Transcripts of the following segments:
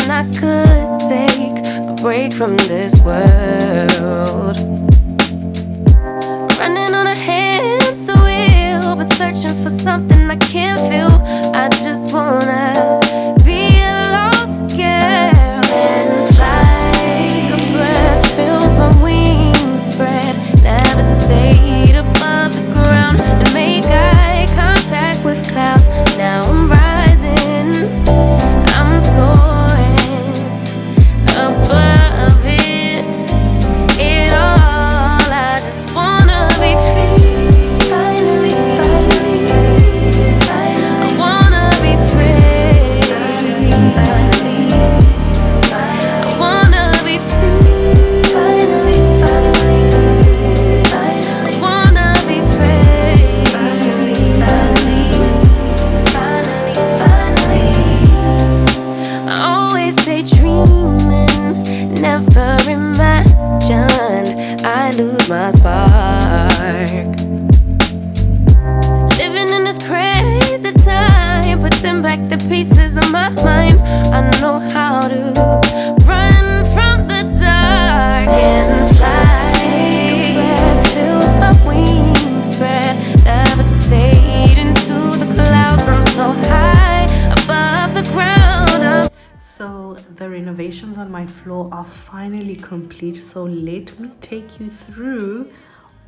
wishing I could take a break from this world. Running on a hamster wheel, but searching for something I can't feel. I just wanna be a lost girl and fly. Take a breath, feel my wings spread, levitate above the ground and make eye contact with clouds. Now I'm rising, I'm soaring above it all. I just wanna be free. Finally, finally, I wanna be free. Finally, I wanna be free. Finally, finally, I wanna be free. Finally, finally. I always daydreaming, never imagined I lose my spark. Living in this crazy time, putting back the pieces of my mind. I know how to run from the dark and fly. Take a breath, feel my wings spread, levitate into the clouds. I'm so high above the ground. So the renovations on my floor are finally complete, so let me take you through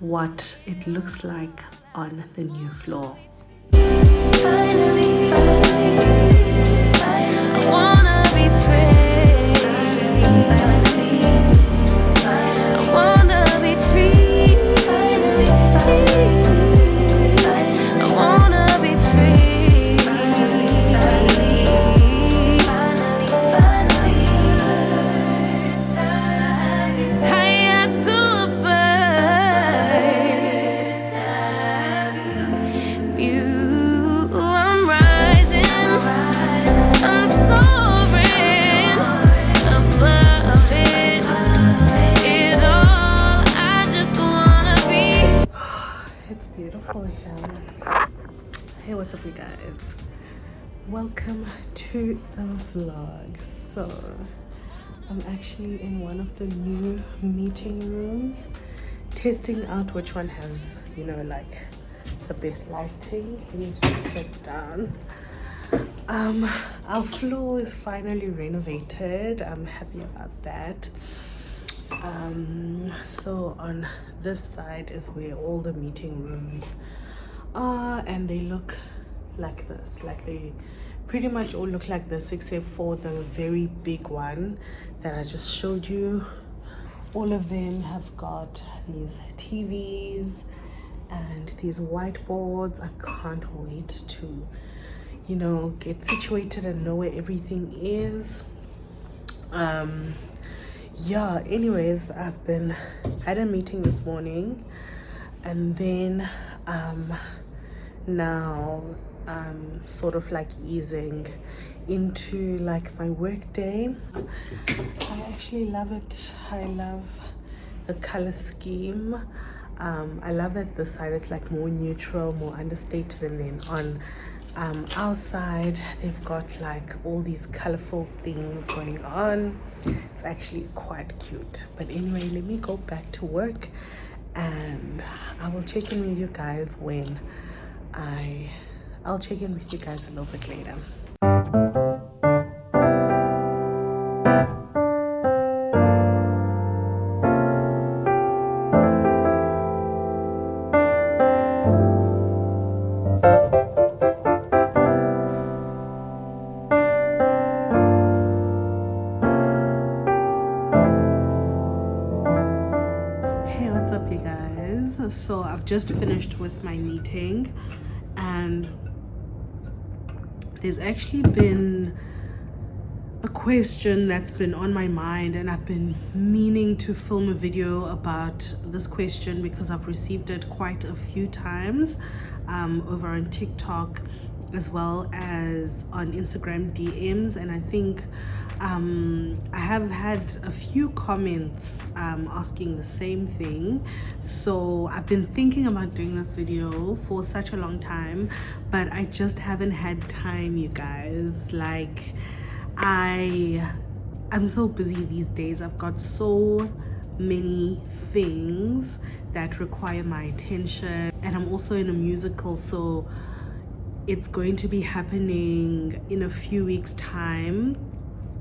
what it looks like on the new floor. Finally, finally, I wanna be free. Finally, I wanna be free. Finally, I wanna be free. Finally, higher to a bird. You, I'm rising, I'm soaring above it all. I just wanna be. It's beautiful here. Hey, what's up you guys? Welcome to the vlog. So I'm actually in one of the new meeting rooms, testing out which one has, you know, like the best lighting. Let me just sit down. Our floor is finally renovated. I'm happy about that. So on this side is where all the meeting rooms are, and they look like this. Like they pretty much all look like this except for the very big one that I just showed you. All of them have got these TVs and these whiteboards. I can't wait to, you know, get situated and know where everything is. Yeah, anyways, I've been at a meeting this morning, and then now I'm sort of like easing into like my work day. I actually love it. I love the color scheme. I love that this side is like more neutral, more understated, and then on our side they've got like all these colorful things going on. It's actually quite cute. But anyway, let me go back to work, and I will check in with you guys when I'll check in with you guys a little bit later. Hey, what's up you guys? So I've just finished with my meeting, and there's actually been a question that's been on my mind, and I've been meaning to film a video about this question because I've received it quite a few times over on TikTok as well as on Instagram DMs, and I think I have had a few comments asking the same thing. So I've been thinking about doing this video for such a long time, but I just haven't had time, you guys. Like, I I'm so busy these days. I've got so many things that require my attention, and I'm also in a musical, so it's going to be happening in a few weeks time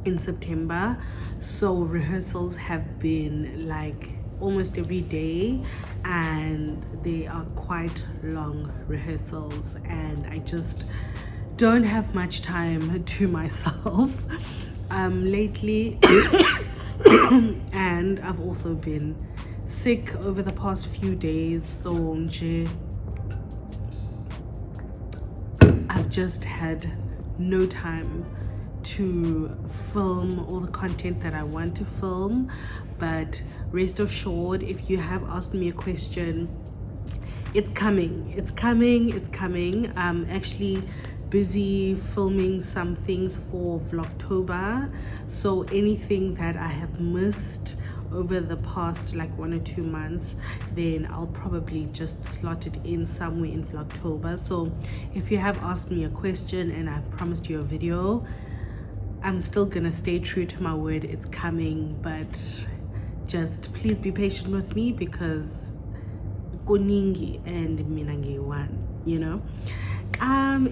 in September. So rehearsals have been like almost every day, and they are quite long rehearsals, and I just don't have much time to myself lately. And I've also been sick over the past few days, so I've just had no time to film all the content that I want to film. But rest assured, if you have asked me a question, it's coming. I'm actually busy filming some things for Vlogtober, so anything that I have missed over the past like 1 or 2 months, then I'll probably just slot it in somewhere in Vlogtober. So if you have asked me a question and I've promised you a video, I'm still gonna stay true to my word. It's coming, but just please be patient with me because koningi and minangi one, you know.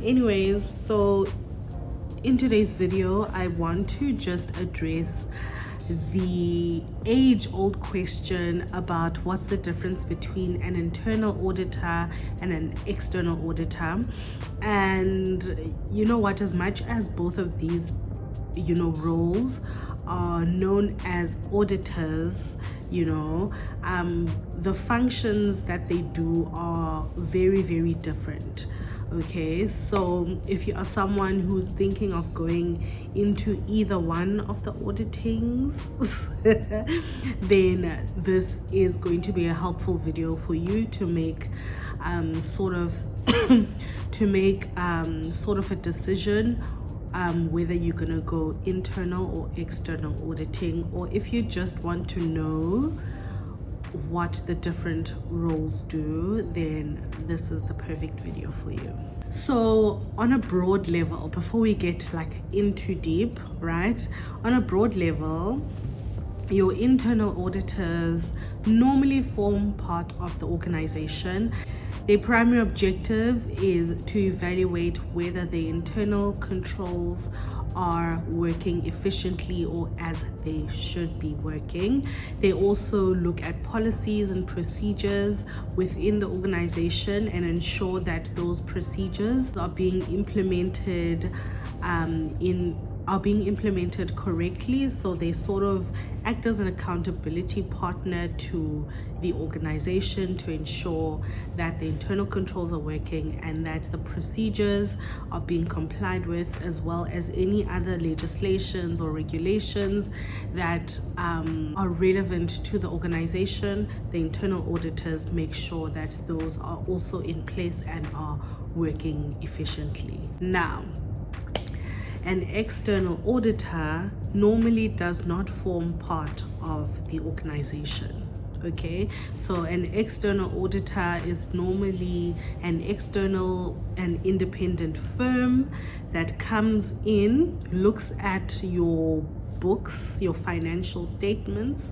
Anyways, so in today's video I want to just address the age-old question about what's the difference between an internal auditor and an external auditor. And you know what, as much as both of these, you know, roles are known as auditors, you know, the functions that they do are very, very different. Okay, so if you are someone who's thinking of going into either one of the auditings, then this is going to be a helpful video for you to make sort of a decision whether you're gonna go internal or external auditing, or if you just want to know what the different roles do, then this is the perfect video for you. So on a broad level, before we get like into deep, right, on a broad level, your internal auditors normally form part of the organization. Their primary objective is to evaluate whether the internal controls are working efficiently or as they should be working. They also look at policies and procedures within the organization and ensure that those procedures are being implemented correctly. So they sort of act as an accountability partner to the organization to ensure that the internal controls are working and that the procedures are being complied with, as well as any other legislations or regulations that are relevant to the organization. The internal auditors make sure that those are also in place and are working efficiently. Now, an external auditor normally does not form part of the organization. Okay, so an external auditor is normally an independent firm that comes in, looks at your books, your financial statements,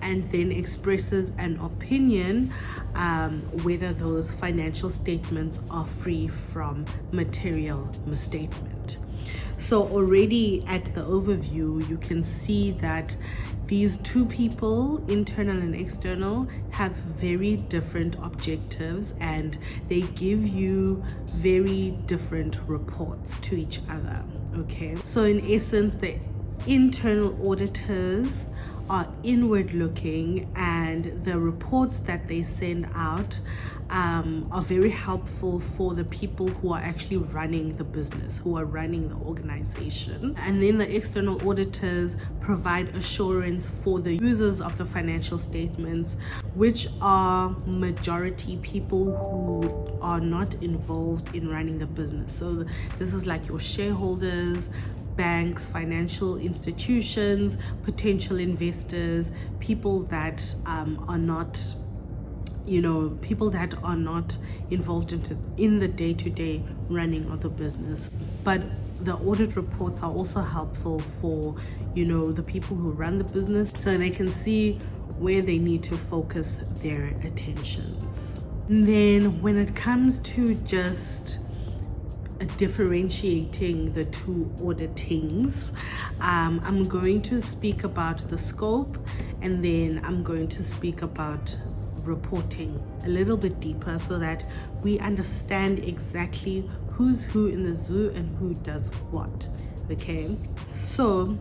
and then expresses an opinion whether those financial statements are free from material misstatement. So already at the overview, you can see that these two people, internal and external, have very different objectives and they give you very different reports to each other. Okay, so in essence, the internal auditors are inward looking, and the reports that they send out are very helpful for the people who are actually running the business, who are running the organization. And then the external auditors provide assurance for the users of the financial statements, which are majority people who are not involved in running the business. So this is like your shareholders, banks, financial institutions, potential investors, people that are not, people that are not involved in the day-to-day running of the business. But the audit reports are also helpful for, you know, the people who run the business, so they can see where they need to focus their attentions. And then when it comes to just differentiating the two auditings, I'm going to speak about the scope, and then I'm going to speak about reporting a little bit deeper so that we understand exactly who's who in the zoo and who does what. Okay, so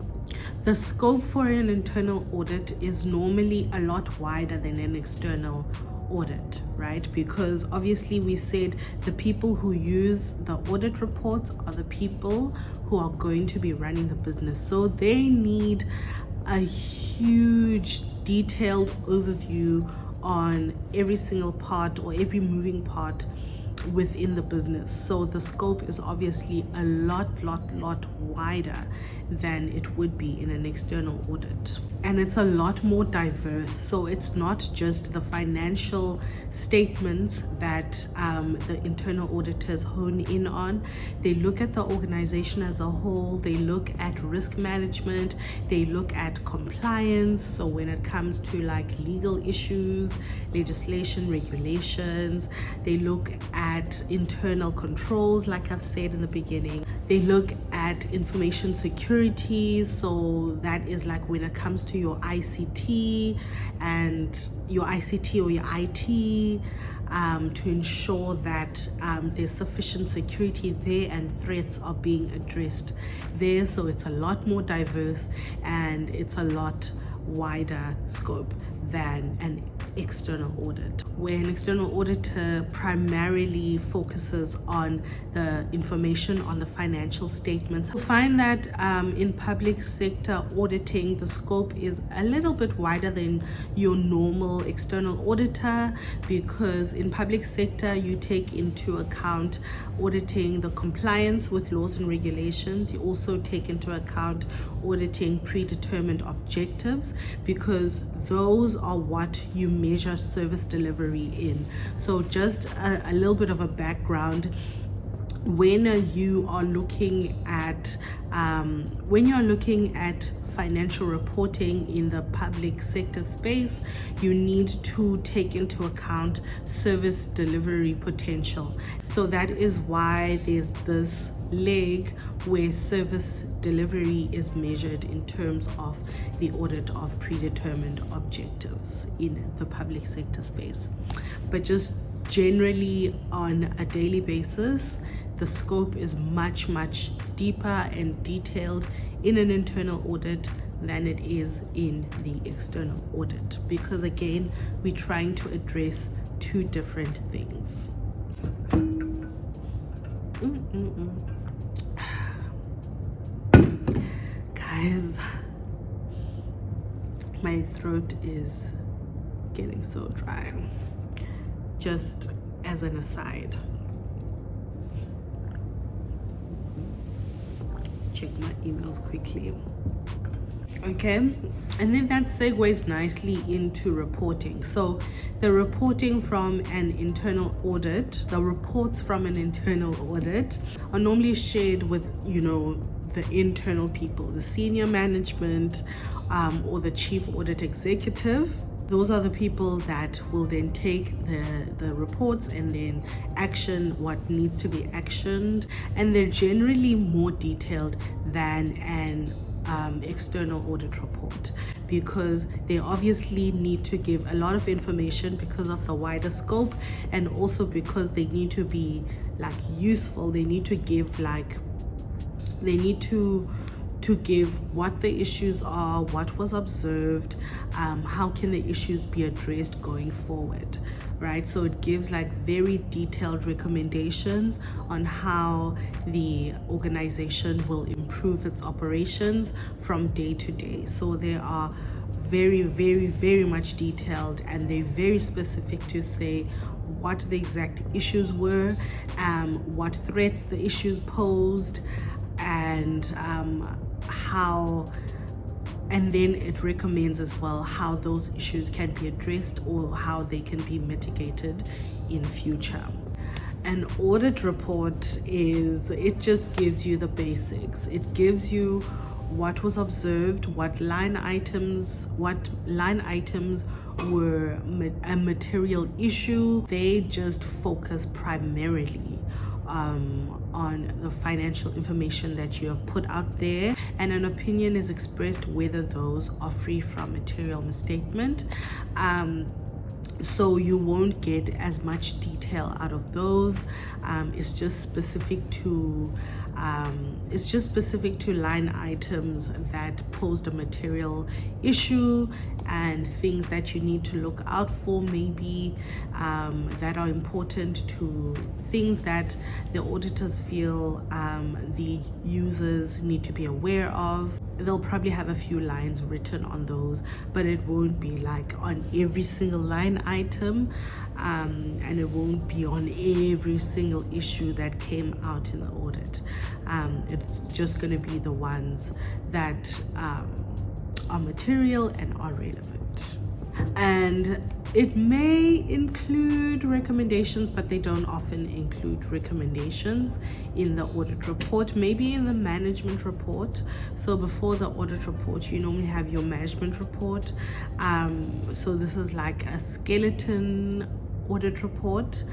the scope for an internal audit is normally a lot wider than an external audit, right? Because obviously we said the people who use the audit reports are the people who are going to be running the business, so they need a huge detailed overview on every single part or every moving part within the business. So the scope is obviously a lot wider than it would be in an external audit, and it's a lot more diverse. So it's not just the financial statements that the internal auditors hone in on. They look at the organization as a whole, they look at risk management, they look at compliance, so when it comes to like legal issues, legislation, regulations, they look at internal controls, like I've said in the beginning. They look at information security, so that is like when it comes to your ICT and your ICT or your IT, to ensure that there's sufficient security there and threats are being addressed there. So it's a lot more diverse and it's a lot wider scope than an external audit, where an external auditor primarily focuses on the information on the financial statements. I find that in public sector auditing, the scope is a little bit wider than your normal external auditor, because in public sector you take into account auditing the compliance with laws and regulations. You also take into account auditing predetermined objectives, because those are what you measure service delivery in. So just a little bit of a background: when you are looking at financial reporting in the public sector space, you need to take into account service delivery potential. So that is why there's this leg where service delivery is measured in terms of the audit of predetermined objectives in the public sector space. But just generally on a daily basis, the scope is much deeper and detailed in an internal audit than it is in the external audit, because again, we're trying to address two different things. Guys, my throat is getting so dry. Just as an aside, check my emails quickly. Okay, and then that segues nicely into reporting. So the reporting from an internal audit, the reports from an internal audit are normally shared with, you know, the internal people, the senior management, or the chief audit executive. Those are the people that will then take the reports and then action what needs to be actioned, and they're generally more detailed than an external audit report, because they obviously need to give a lot of information because of the wider scope, and also because they need to be like useful. They need to give give what the issues are, what was observed, how can the issues be addressed going forward, right? So it gives like very detailed recommendations on how the organization will improve its operations from day to day. So they are very much detailed, and they're very specific to say what the exact issues were, what threats the issues posed, and how, and then it recommends as well how those issues can be addressed or how they can be mitigated in future. An audit report it just gives you the basics. It gives you what was observed, what line items were a material issue. They just focus primarily on the financial information that you have put out there, and an opinion is expressed whether those are free from material misstatement. So you won't get as much detail out of those. It's just specific to line items that posed a material issue, and things that you need to look out for, maybe that are important to things that the auditors feel the users need to be aware of. They'll probably have a few lines written on those, but it won't be like on every single line item, and it won't be on every single issue that came out in the audit. It's just going to be the ones that are material and are relevant. And it may include recommendations, but they don't often include recommendations in the audit report, maybe in the management report. So before the audit report, you normally have your management report. So this is like a skeleton audit report,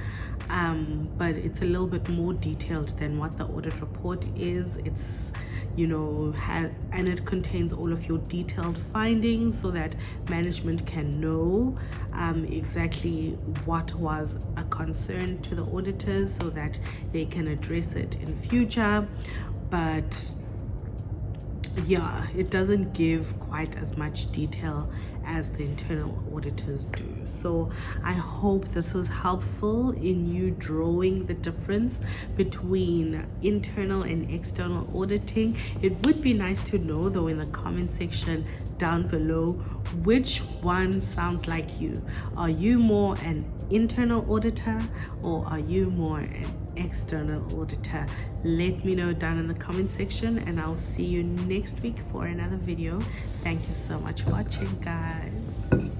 but it's a little bit more detailed than what the audit report is. It's and it contains all of your detailed findings so that management can know exactly what was a concern to the auditors, so that they can address it in future. But yeah, it doesn't give quite as much detail as the internal auditors do. So I hope this was helpful in you drawing the difference between internal and external auditing. It would be nice to know though in the comment section down below which one sounds like you. Are you more an internal auditor, or are you more an external auditor? Let me know down in the comment section, and I'll see you next week for another video. Thank you so much for watching, guys.